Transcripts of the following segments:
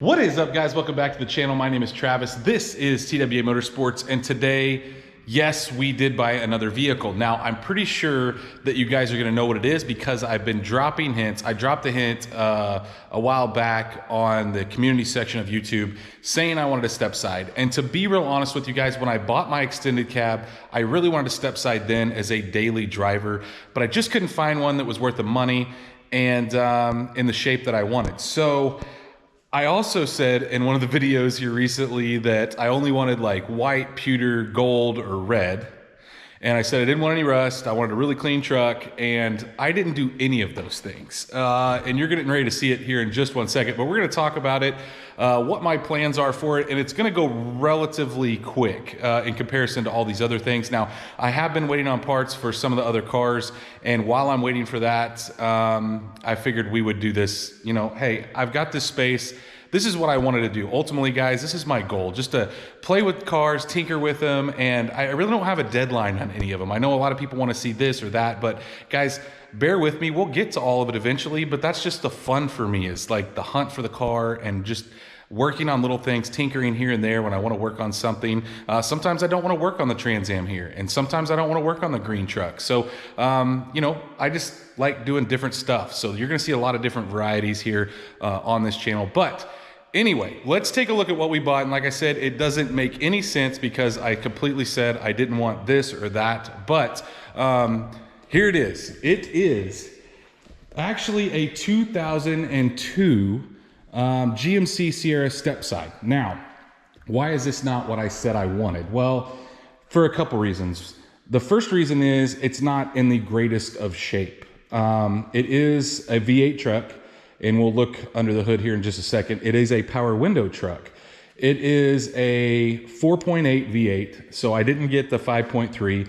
What is up, guys? Welcome back to the channel. My name is Travis. This is TWA Motorsports, and today, yes, we did buy another vehicle. Now, I'm pretty sure that you guys are going to know what it is because I've been dropping hints. I dropped a hint a while back on the community section of YouTube saying I wanted a step side. And to be real honest with you guys, when I bought my extended cab, I really wanted a step side then as a daily driver, but I just couldn't find one that was worth the money and in the shape that I wanted. So I also said in one of the videos here recently that I only wanted like white, pewter, gold, or red. And I said I didn't want any rust. I wanted a really clean truck, and I didn't do any of those things. And you're getting ready to see it here in just one second, but we're gonna talk about it, what my plans are for it, and it's gonna go relatively quick in comparison to all these other things. Now, I have been waiting on parts for some of the other cars, and while I'm waiting for that, I figured we would do this. You know, hey, I've got this space. This is what I wanted to do. Ultimately, guys, this is my goal, just to play with cars, tinker with them, and I really don't have a deadline on any of them. I know a lot of people want to see this or that, but guys, bear with me. We'll get to all of it eventually, but that's just the fun for me, is like the hunt for the car and just working on little things, tinkering here and there when I want to work on something. Sometimes I don't want to work on the Trans Am here, and sometimes I don't want to work on the green truck. So, you know, I just like doing different stuff. So you're going to see a lot of different varieties here on this channel. But anyway, let's take a look at what we bought. And like I said, it doesn't make any sense because I completely said I didn't want this or that. But here it is. It is actually a 2002 GMC Sierra step side. Now, why is this not what I said I wanted? Well, for a couple reasons. The first reason is it's not in the greatest of shape. It is a V8 truck, and we'll look under the hood here in just a second. It is a power window truck. It is a 4.8 V8, so I didn't get the 5.3.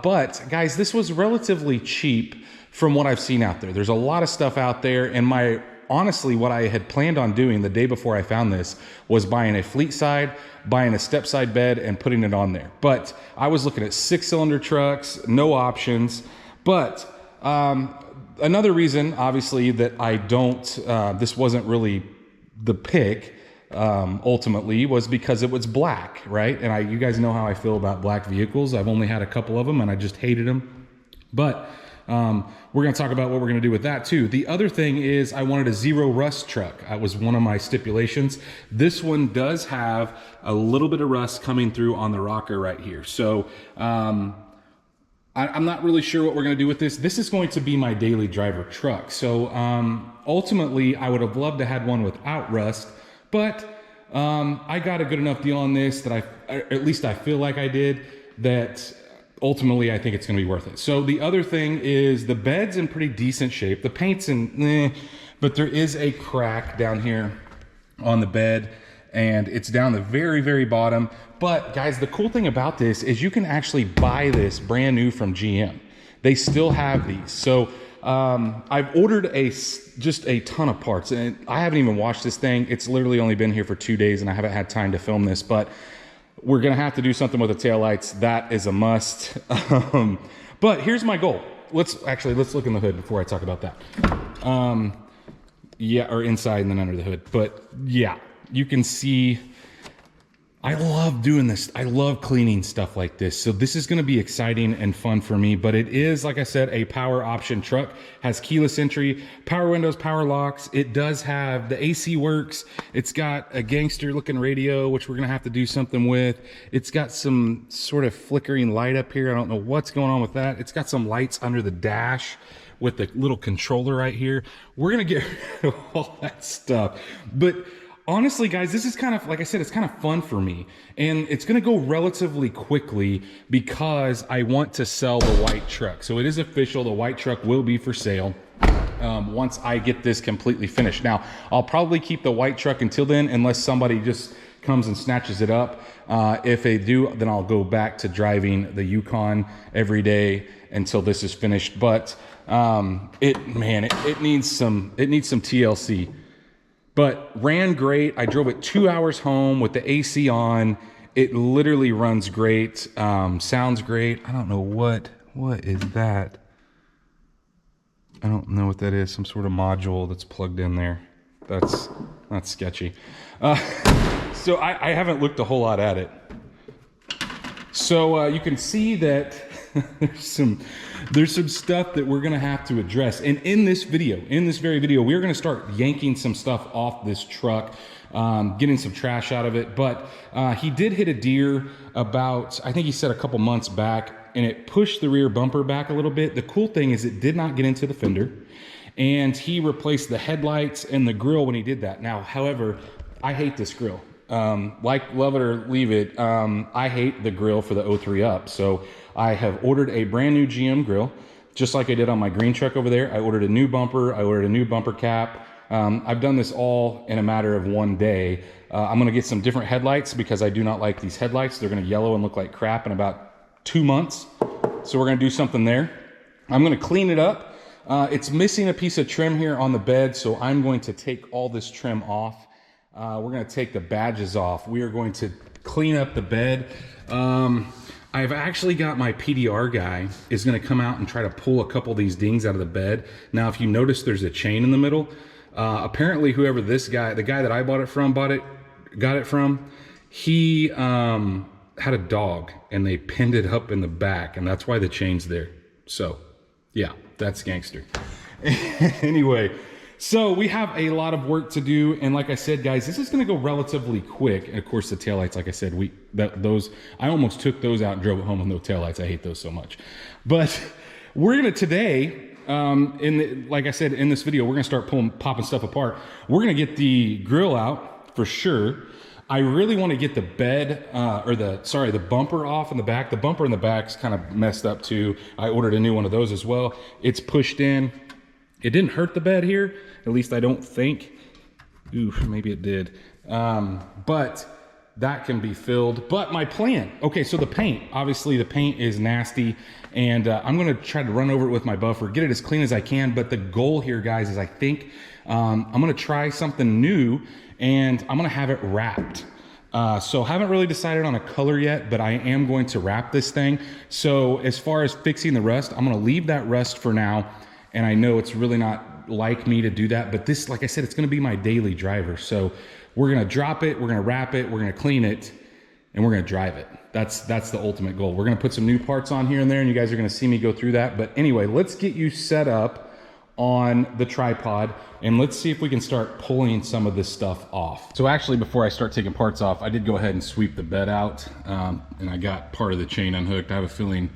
But guys, this was relatively cheap from what I've seen out there. There's a lot of stuff out there, and honestly, what I had planned on doing the day before I found this was buying a fleet side, buying a step side bed, and putting it on there. But I was looking at 6-cylinder trucks, no options. But another reason, obviously, that I don't, this wasn't really the pick, ultimately, was because it was black, right? And you guys know how I feel about black vehicles. I've only had a couple of them, and I just hated them. But we're going to talk about what we're going to do with that too. The other thing is I wanted a zero rust truck. That was one of my stipulations. This one does have a little bit of rust coming through on the rocker right here. So I'm not really sure what we're going to do with this. This is going to be my daily driver truck. So ultimately, I would have loved to have one without rust, but I got a good enough deal on this that at least I feel like I did, that ultimately I think it's going to be worth it. So the other thing is the bed's in pretty decent shape. The paint's but there is a crack down here on the bed, and it's down the very, very bottom. But guys, the cool thing about this is you can actually buy this brand new from GM. They still have these. So I've ordered just a ton of parts, and I haven't even watched this thing. It's literally only been here for 2 days, and I haven't had time to film this, but we're gonna have to do something with the taillights. That is a must. But here's my goal. Let's look in the hood before I talk about that. Yeah, or inside and then under the hood. But yeah, you can see I love doing this. I love cleaning stuff like this. So this is going to be exciting and fun for me, but it is, like I said, a power option truck. Has keyless entry, power windows, power locks. It does have the AC works. It's got a gangster looking radio, which we're going to have to do something with. It's got some sort of flickering light up here. I don't know what's going on with that. It's got some lights under the dash with the little controller right here. We're going to get rid of all that stuff. But honestly, guys, this is kind of, like I said, it's kind of fun for me, and it's going to go relatively quickly because I want to sell the white truck. So it is official. The white truck will be for sale once I get this completely finished. Now, I'll probably keep the white truck until then, unless somebody just comes and snatches it up. If they do, then I'll go back to driving the Yukon every day until this is finished. But it needs some TLC. But ran great. I drove it 2 hours home with the AC on. It literally runs great. Sounds great. I don't know what is that. I don't know what that is. Some sort of module that's plugged in there. That's That's sketchy. So I haven't looked a whole lot at it. So you can see that there's some stuff that we're gonna have to address. And in this very video, we're gonna start yanking some stuff off this truck, getting some trash out of it. But he did hit a deer about, I think he said a couple months back, and it pushed the rear bumper back a little bit. The cool thing is it did not get into the fender, and he replaced the headlights and the grill when he did that. Now, however, I hate this grill. Like, love it or leave it, I hate the grill for the 03 Up. So I have ordered a brand new GM grill, just like I did on my green truck over there. I ordered a new bumper. I ordered a new bumper cap. I've done this all in a matter of one day. I'm gonna get some different headlights because I do not like these headlights. They're gonna yellow and look like crap in about 2 months. So we're gonna do something there. I'm gonna clean it up. It's missing a piece of trim here on the bed, so I'm going to take all this trim off. We're gonna take the badges off. We are going to clean up the bed. I've actually got my PDR guy is gonna come out and try to pull a couple of these dings out of the bed. Now, if you notice, there's a chain in the middle. Apparently whoever this guy, the guy that I got it from, he had a dog and they pinned it up in the back, and that's why the chain's there. So yeah, that's gangster. Anyway, so we have a lot of work to do, and like I said, guys, this is going to go relatively quick. And of course, the taillights, like I said, I almost took those out and drove it home with no taillights. I hate those so much. But we're going to today, like I said, in this video, we're going to start popping stuff apart. We're going to get the grill out for sure. I really want to get the bed, the bumper off in the back. The bumper in the back's kind of messed up too. I ordered a new one of those as well. It's pushed in. It didn't hurt the bed here, at least I don't think. Oof, maybe it did. But that can be filled. But my plan, okay, so the paint, obviously the paint is nasty, and I'm gonna try to run over it with my buffer, get it as clean as I can. But the goal here, guys, is I think I'm gonna try something new, and I'm gonna have it wrapped. So haven't really decided on a color yet, but I am going to wrap this thing. So as far as fixing the rust, I'm gonna leave that rust for now. And I know it's really not like me to do that, but this, like I said, it's gonna be my daily driver. So we're gonna drop it, we're gonna wrap it, we're gonna clean it, and we're gonna drive it. That's the ultimate goal. We're gonna put some new parts on here and there, and you guys are gonna see me go through that. But anyway, let's get you set up on the tripod, and let's see if we can start pulling some of this stuff off. So actually, before I start taking parts off, I did go ahead and sweep the bed out, and I got part of the chain unhooked. I have a feeling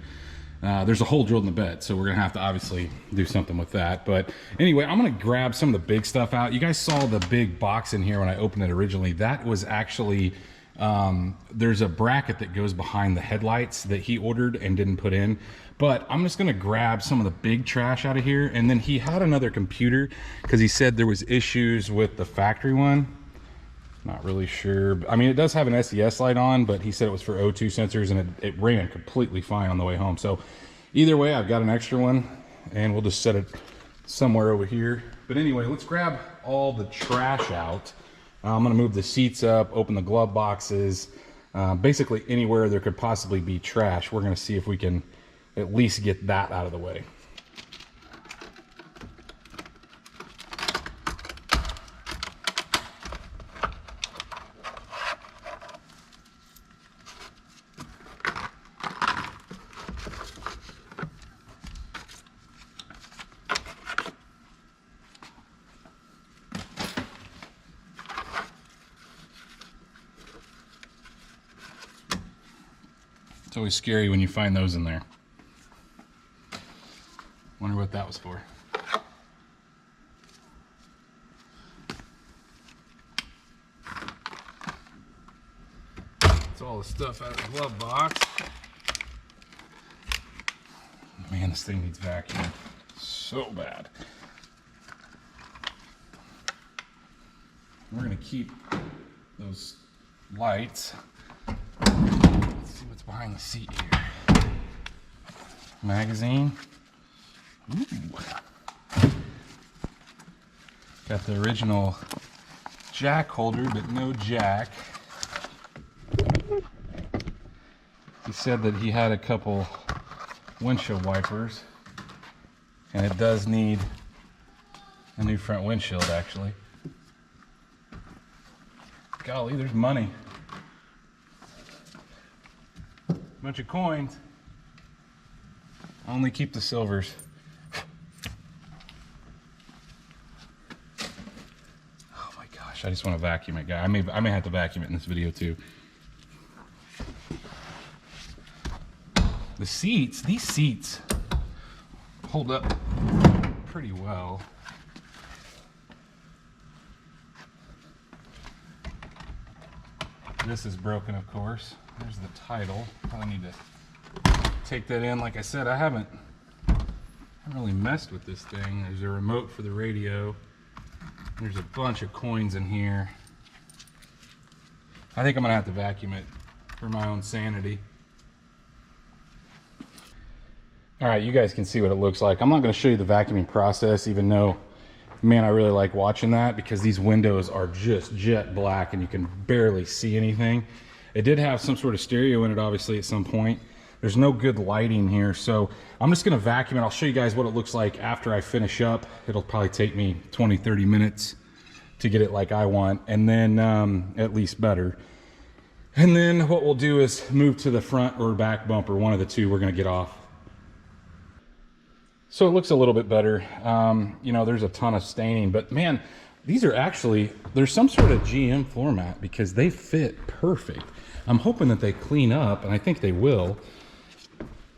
there's a hole drilled in the bed, so we're gonna have to obviously do something with that. But anyway, I'm gonna grab some of the big stuff out. You guys saw the big box in here when I opened it originally. That was actually, there's a bracket that goes behind the headlights that he ordered and didn't put in. But I'm just gonna grab some of the big trash out of here. And then he had another computer because he said there was issues with the factory one. Not really sure. I mean, it does have an SES light on, but he said it was for O2 sensors, and it ran completely fine on the way home. So either way, I've got an extra one, and we'll just set it somewhere over here. But anyway, let's grab all the trash out. I'm gonna move the seats up, open the glove boxes, basically anywhere there could possibly be trash. We're gonna see if we can at least get that out of the way. It's always scary when you find those in there. Wonder what that was for. That's all the stuff out of the glove box. Man, this thing needs vacuum so bad. We're gonna keep those lights. Let's see what's behind the seat here. Magazine. Ooh. Got the original jack holder, but no jack. He said that he had a couple windshield wipers, and it does need a new front windshield, actually. golly, there's money. Bunch of coins. Only keep the silvers. Oh my gosh, I just want to vacuum it, guy. I may have to vacuum it in this video too. The seats, these seats hold up pretty well. This is broken, of course. There's the title. Probably need to take that in. Like I said, I haven't really messed with this thing. There's a remote for the radio. There's a bunch of coins in here. I think I'm gonna have to vacuum it for my own sanity. All right, you guys can see what it looks like. I'm not gonna show you the vacuuming process, even though, man, I really like watching that because these windows are just jet black and you can barely see anything. It did have some sort of stereo in it, obviously, at some point. There's no good lighting here, so I'm just gonna vacuum it. I'll show you guys what it looks like after I finish up. It'll probably take me 20, 30 minutes to get it like I want, and then at least better. And then what we'll do is move to the front or back bumper, one of the two we're gonna get off. So it looks a little bit better. You know, there's a ton of staining, but man, these are actually, there's some sort of GM floor mat because they fit perfect. I'm hoping that they clean up, and I think they will,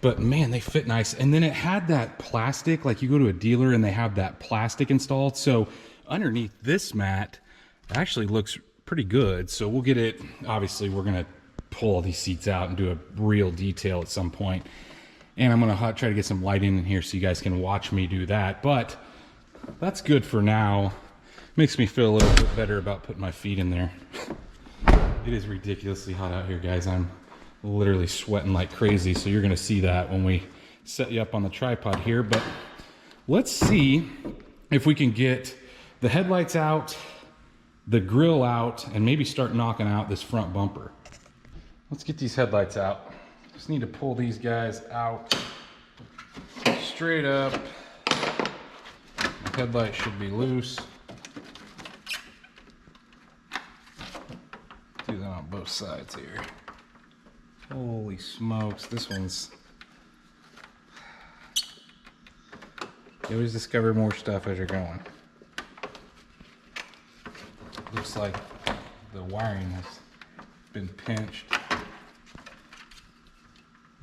but man, they fit nice. And then it had that plastic, like you go to a dealer and they have that plastic installed. So underneath this mat, it actually looks pretty good. So we'll get it, obviously we're gonna pull all these seats out and do a real detail at some point. And I'm gonna try to get some lighting in here so you guys can watch me do that. But that's good for now. Makes me feel a little bit better about putting my feet in there. It is ridiculously hot out here, guys. I'm literally sweating like crazy. So you're gonna see that when we set you up on the tripod here. But let's see if we can get the headlights out, the grill out, and maybe start knocking out this front bumper. Let's get these headlights out. Just need to pull these guys out straight up. The headlight should be loose. Do that on both sides here. Holy smokes, this one's... You always discover more stuff as you're going. Looks like the wiring has been pinched.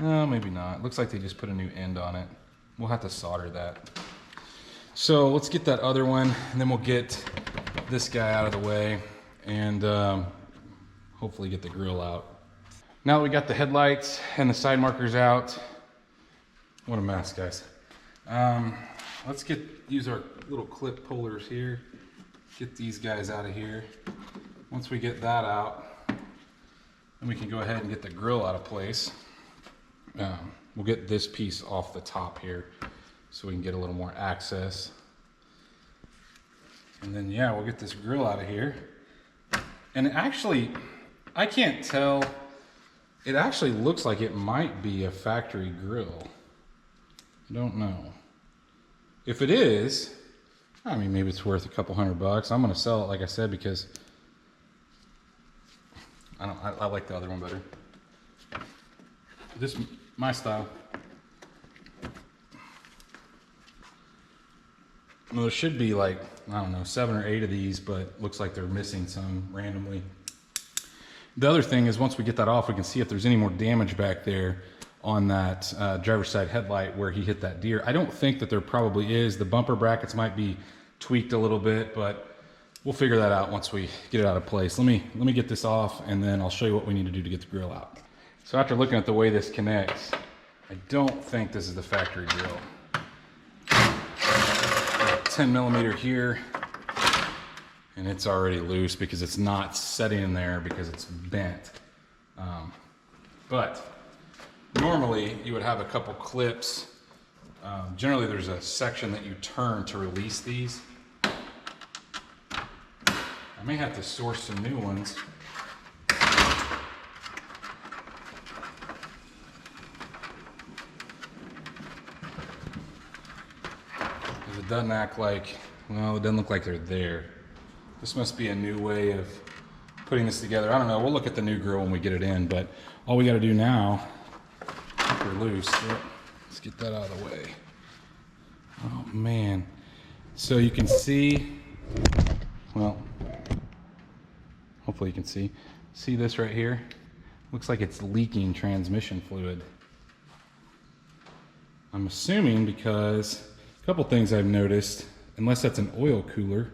No, maybe not. Looks like they just put a new end on it. We'll have to solder that. So let's get that other one, and then we'll get this guy out of the way and hopefully get the grill out. Now that we got the headlights and the side markers out, what a mess, guys. Let's use our little clip pullers here. Get these guys out of here. Once we get that out, then we can go ahead and get the grill out of place. We'll get this piece off the top here so we can get a little more access. And then, yeah, we'll get this grill out of here. And actually, I can't tell. It actually looks like it might be a factory grill. I don't know. If it is, I mean, maybe it's worth a couple $100. I'm gonna sell it, like I said, because I like the other one better. This my style. Well, there should be like, I don't know, 7 or 8 of these, but looks like they're missing some randomly. The other thing is, once we get that off, we can see if there's any more damage back there on that driver's side headlight where he hit that deer. I don't think that there probably is. The bumper brackets might be tweaked a little bit, but we'll figure that out once we get it out of place. Let me get this off, and then I'll show you what we need to do to get the grill out. So after looking at the way this connects, I don't think this is the factory grill. 10 millimeter here, and it's already loose because it's not setting in there because it's bent. But normally you would have a couple clips. Generally there's a section that you turn to release these. I may have to source some new ones. It doesn't act like, well, it doesn't look like they're there. This must be a new way of putting this together. I don't know, we'll look at the new grill when we get it in, but all we gotta do now, if we're loose, let's get that out of the way. Oh man. So you can see, well, hopefully you can see this right here? Looks like it's leaking transmission fluid. I'm assuming because a couple things I've noticed, unless that's an oil cooler.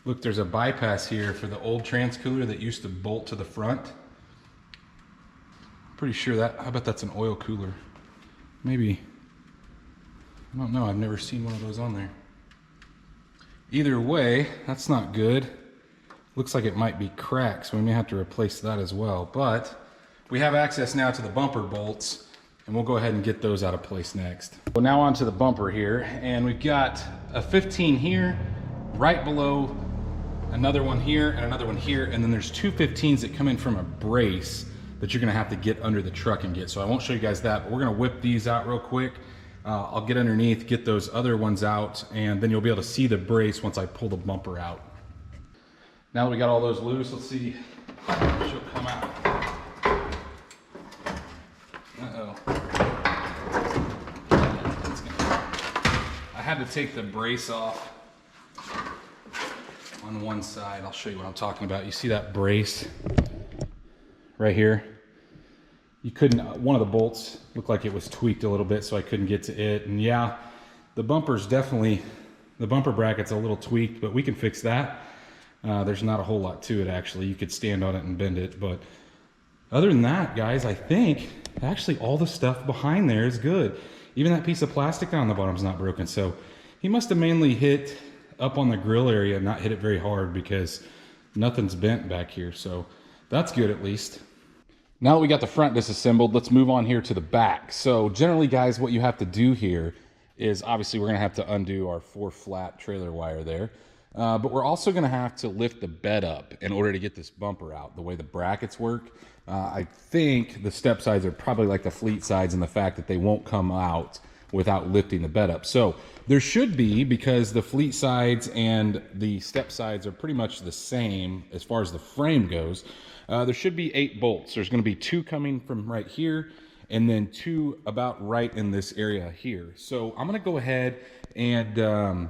Look, there's a bypass here for the old trans cooler that used to bolt to the front. Pretty sure that, I bet that's an oil cooler. Maybe, I don't know, I've never seen one of those on there. Either way, that's not good. Looks like it might be cracked, so we may have to replace that as well. But we have access now to the bumper bolts, and we'll go ahead and get those out of place next. Well, now onto the bumper here, and we've got a 15 here, right below another one here, and another one here, and then there's two 15s that come in from a brace that you're gonna have to get under the truck and get. So I won't show you guys that, but we're gonna whip these out real quick. I'll get underneath, get those other ones out, and then you'll be able to see the brace once I pull the bumper out. Now that we got all those loose, let's see if she'll come out. Uh-oh. I had to take the brace off on one side. I'll show you what I'm talking about. You see that brace right here? You couldn't, one of the bolts looked like it was tweaked a little bit, so I couldn't get to it. And yeah, the bumper's definitely, the bumper bracket's a little tweaked, but we can fix that. There's not a whole lot to it actually. You could stand on it and bend it, but other than that, guys, I think actually all the stuff behind there is good. Even that piece of plastic down the bottom's not broken. So he must have mainly hit up on the grill area and not hit it very hard, because nothing's bent back here. So that's good at least. Now that we got the front disassembled, let's move on here to the back. So generally, guys, what you have to do here is obviously we're gonna have to undo our 4 flat trailer wire there. But we're also gonna have to lift the bed up in order to get this bumper out, the way the brackets work. I think the step sides are probably like the fleet sides in the fact that they won't come out without lifting the bed up. So there should be, because the fleet sides and the step sides are pretty much the same as far as the frame goes, there should be 8 bolts. There's gonna be 2 coming from right here, and then 2 about right in this area here. So I'm gonna go ahead and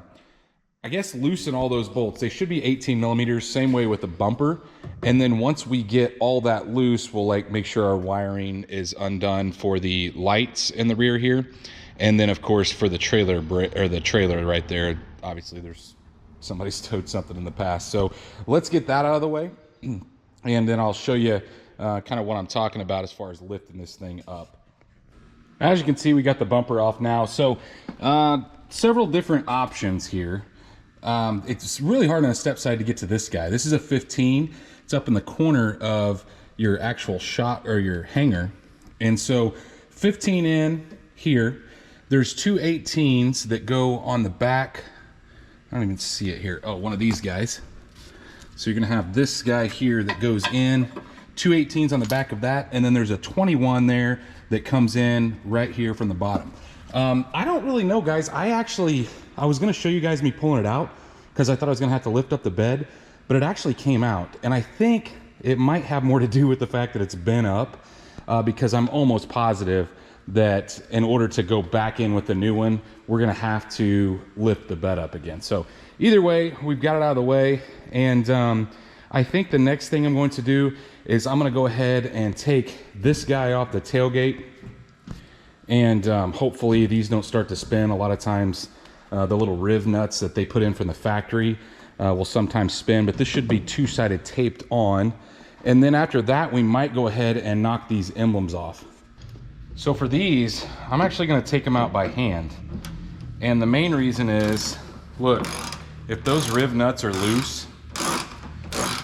I guess loosen all those bolts. They should be 18 millimeters, same way with the bumper. And then once we get all that loose, we'll like make sure our wiring is undone for the lights in the rear here. And then of course for the trailer, or the trailer right there, obviously there's somebody's towed something in the past. So let's get that out of the way. And then I'll show you kind of what I'm talking about as far as lifting this thing up. As you can see, we got the bumper off now. So several different options here. It's really hard on a step side to get to this guy. This is a 15. It's up in the corner of your actual shot or your hanger. And so 15 in here, there's 2 18s that go on the back. I don't even see it here. Oh, one of these guys. So you're gonna have this guy here that goes in, 2 18s on the back of that, and then there's a 21 there that comes in right here from the bottom. I don't really know, guys. I was gonna show you guys me pulling it out because I thought I was gonna have to lift up the bed, but it actually came out. And I think it might have more to do with the fact that it's bent up, because I'm almost positive that in order to go back in with the new one, we're gonna have to lift the bed up again. So either way, we've got it out of the way. And I think the next thing I'm going to do is I'm gonna go ahead and take this guy off the tailgate. And hopefully these don't start to spin. A lot of times the little riv nuts that they put in from the factory will sometimes spin, but this should be 2-sided taped on. And then after that, we might go ahead and knock these emblems off. So for these, I'm actually gonna take them out by hand. And the main reason is, look, if those riv nuts are loose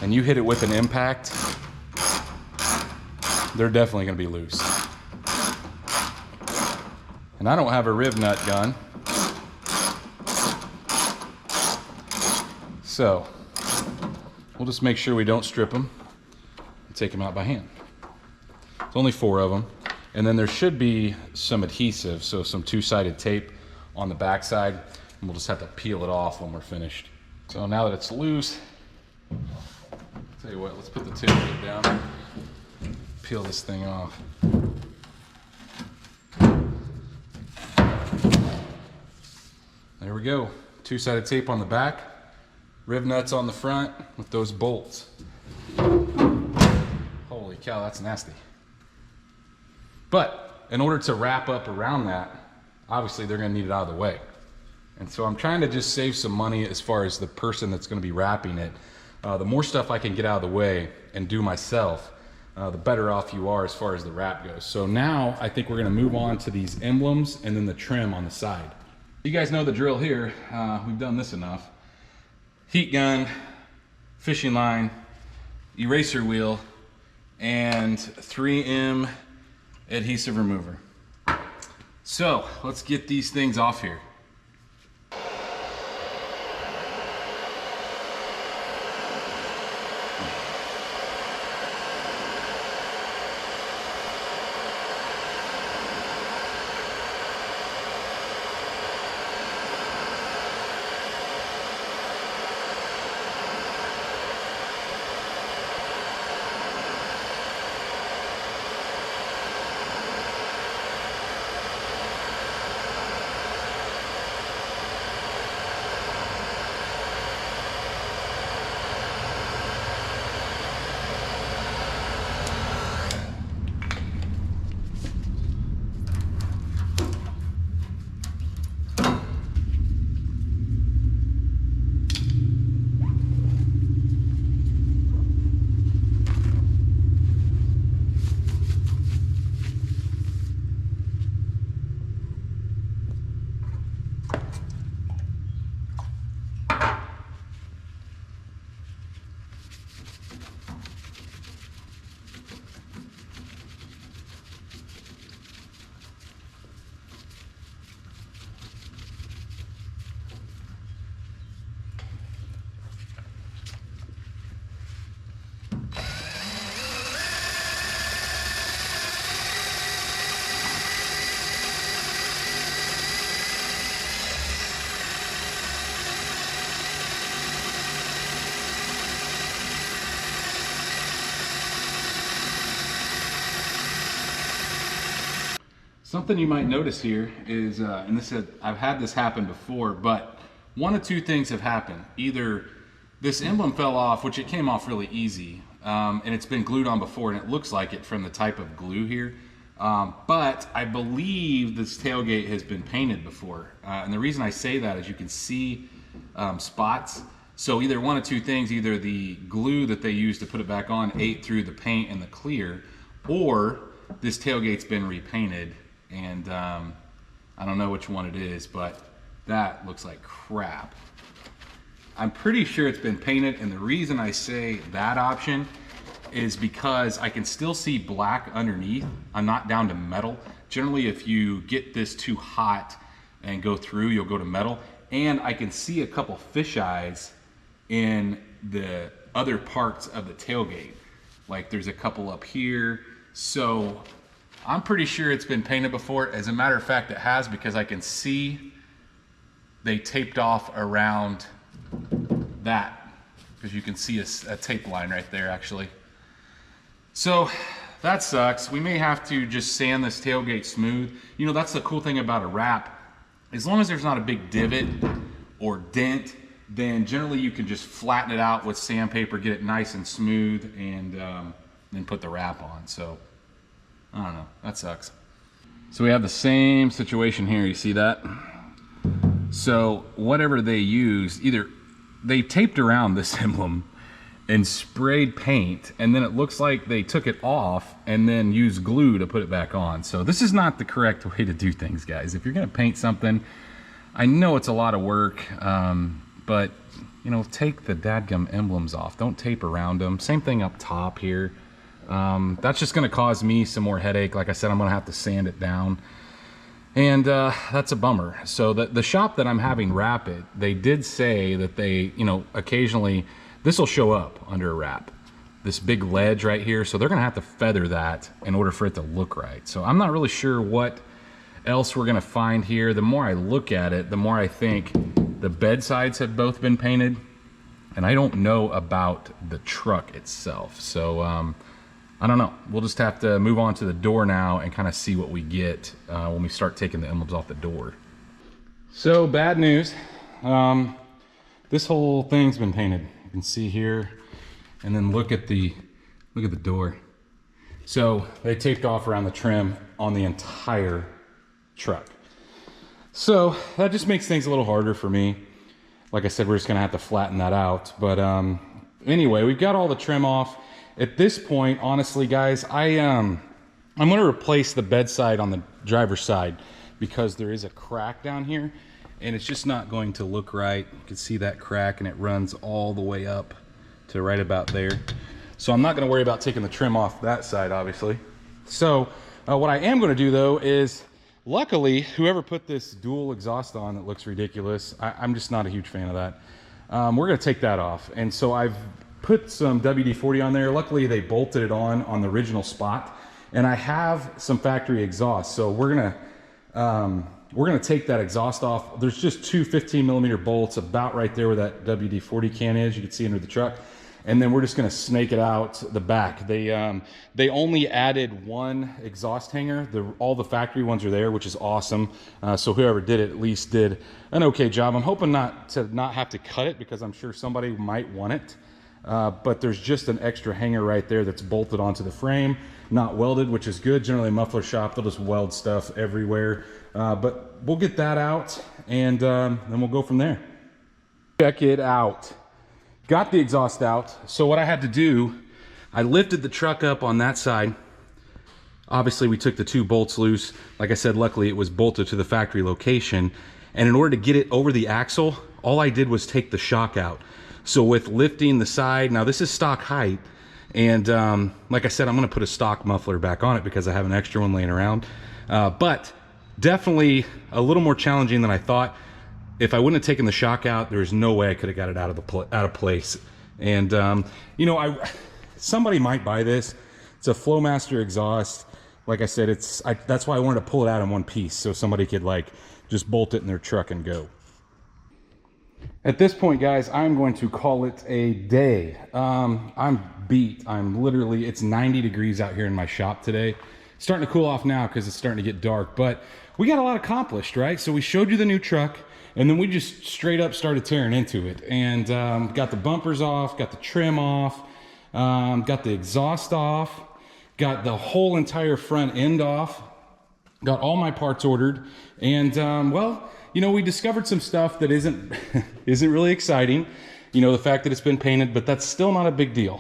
and you hit it with an impact, they're definitely gonna be loose. And I don't have a riv nut gun, so we'll just make sure we don't strip them and take them out by hand. It's only 4 of them. And then there should be some adhesive, so some 2-sided tape on the back side, and we'll just have to peel it off when we're finished. So now that it's loose, Tell you what, let's put the tailgate down, peel this thing off. There we go. Two-sided tape on the back, riv nuts on the front with those bolts. Holy cow, that's nasty. But in order to wrap up around that, obviously they're gonna need it out of the way. And so I'm trying to just save some money as far as the person that's gonna be wrapping it. The more stuff I can get out of the way and do myself, the better off you are as far as the wrap goes. So now I think we're gonna move on to these emblems and then the trim on the side. You guys know the drill here. We've done this enough. Heat gun, fishing line, eraser wheel, and 3M adhesive remover. So let's get these things off here. Something you might notice here is, and this I've had this happen before, but one of two things have happened. Either this emblem fell off, which it came off really easy, and it's been glued on before, and it looks like it from the type of glue here. But I believe this tailgate has been painted before. And the reason I say that is you can see spots. So either one of two things, either the glue that they used to put it back on ate through the paint and the clear, or this tailgate's been repainted. And I don't know which one it is, but that looks like crap. I'm pretty sure it's been painted, and the reason I say that option is because I can still see black underneath. I'm not down to metal. Generally, if you get this too hot and go through, you'll go to metal. And I can see a couple fish eyes in the other parts of the tailgate. Like there's a couple up here. So I'm pretty sure it's been painted before. As a matter of fact, it has, because I can see they taped off around that, because you can see a tape line right there actually. So that sucks. We may have to just sand this tailgate smooth. You know, that's the cool thing about a wrap. As long as there's not a big divot or dent, then generally you can just flatten it out with sandpaper, get it nice and smooth, and then put the wrap on. So I don't know, that sucks. So we have the same situation here, you see that? So whatever they used, either they taped around this emblem and sprayed paint, and then it looks like they took it off and then used glue to put it back on. So this is not the correct way to do things, guys. If you're gonna paint something, I know it's a lot of work, but you know, take the dadgum emblems off. Don't tape around them. Same thing up top here. That's just going to cause me some more headache. Like I said, I'm going to have to sand it down, and that's a bummer. So the shop that I'm having wrap it, they did say that they, you know, occasionally this will show up under a wrap, this big ledge right here. So they're going to have to feather that in order for it to look right. So I'm not really sure what else we're going to find here. The more I look at it, the more I think the bed sides have both been painted. and I don't know about the truck itself. So I don't know. We'll just have to move on to the door now and kind of see what we get when we start taking the emblems off the door. So bad news. This whole thing's been painted. You can see here, and then look at the door. So they taped off around the trim on the entire truck. So that just makes things a little harder for me. Like I said, we're just gonna have to flatten that out. But anyway, we've got all the trim off. At this point, honestly, guys, I'm gonna replace the bedside on the driver's side because there is a crack down here, and it's just not going to look right. You can see that crack, and it runs all the way up to right about there. So I'm not gonna worry about taking the trim off that side, obviously. So what I am gonna do though is, luckily, whoever put this dual exhaust on that looks ridiculous, I'm just not a huge fan of that. We're gonna take that off. And so I've put some WD-40 on there. Luckily they bolted it on the original spot. And I have some factory exhaust. So we're gonna take that exhaust off. There's just two 15mm bolts about right there where that WD-40 can is. You can see under the truck. And then we're just gonna snake it out the back. They only added one exhaust hanger. All the factory ones are there, which is awesome. So whoever did it at least did an okay job. I'm hoping not to have to cut it because I'm sure somebody might want it. But there's just an extra hanger right there that's bolted onto the frame, not welded, which is good. Generally, muffler shop, they'll just weld stuff everywhere. But we'll get that out, and then we'll go from there. Check it out. Got the exhaust out. So what I had to do, I lifted the truck up on that side. Obviously we took the two bolts loose. Like I said, luckily it was bolted to the factory location. And in order to get it over the axle, all I did was take the shock out. So with lifting the side, now this is stock height. And like I said, I'm gonna put a stock muffler back on it because I have an extra one laying around. But definitely a little more challenging than I thought. If I wouldn't have taken the shock out, there's no way I could have got it out of place. And you know, somebody might buy this. It's a Flowmaster exhaust. Like I said, that's why I wanted to pull it out in one piece so somebody could like just bolt it in their truck and go. At this point, guys, I'm going to call it a day. I'm beat. It's 90 degrees out here in my shop today. It's starting to cool off now because it's starting to get dark, but we got a lot accomplished, right? So we showed you the new truck. And then we just straight up started tearing into it, and got the bumpers off, got the trim off, got the exhaust off, got the whole entire front end off, got all my parts ordered, and well, you know, we discovered some stuff that isn't really exciting. You know, the fact that it's been painted, but that's still not a big deal.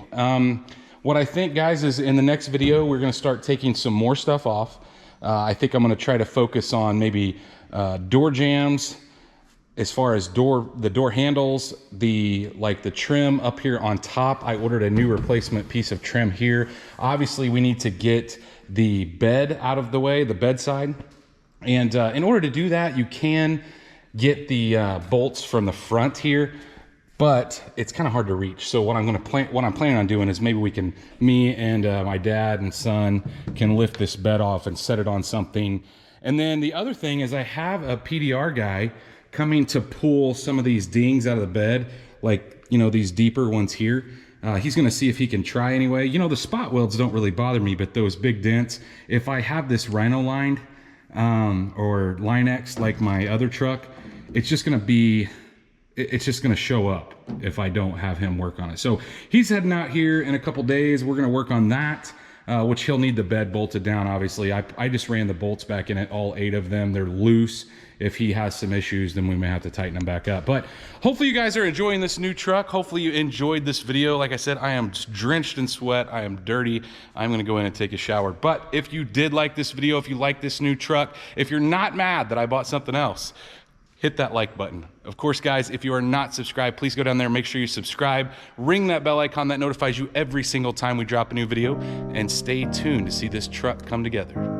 What I think, guys, is in the next video we're going to start taking some more stuff off. I think I'm going to try to focus on maybe door jambs. As far as the door handles, the trim up here on top, I ordered a new replacement piece of trim here. Obviously, we need to get the bed out of the way, the bedside. And in order to do that, you can get the bolts from the front here, but it's kind of hard to reach. So what I'm planning on doing is maybe me and my dad and son can lift this bed off and set it on something. And then the other thing is I have a PDR guy coming to pull some of these dings out of the bed, like, you know, these deeper ones here. He's gonna see if he can try anyway. You know, the spot welds don't really bother me, but those big dents, if I have this Rhino lined or Line-X like my other truck, it's just gonna show up if I don't have him work on it. So he's heading out here in a couple days. We're gonna work on that, which he'll need the bed bolted down, obviously. I just ran the bolts back in it, all 8 of them. They're loose. If he has some issues, then we may have to tighten them back up. But hopefully you guys are enjoying this new truck. Hopefully you enjoyed this video. Like I said, I am drenched in sweat. I am dirty. I'm gonna go in and take a shower. But if you did like this video, if you like this new truck, if you're not mad that I bought something else, hit that like button. Of course, guys, if you are not subscribed, please go down there and make sure you subscribe. Ring that bell icon that notifies you every single time we drop a new video, and stay tuned to see this truck come together.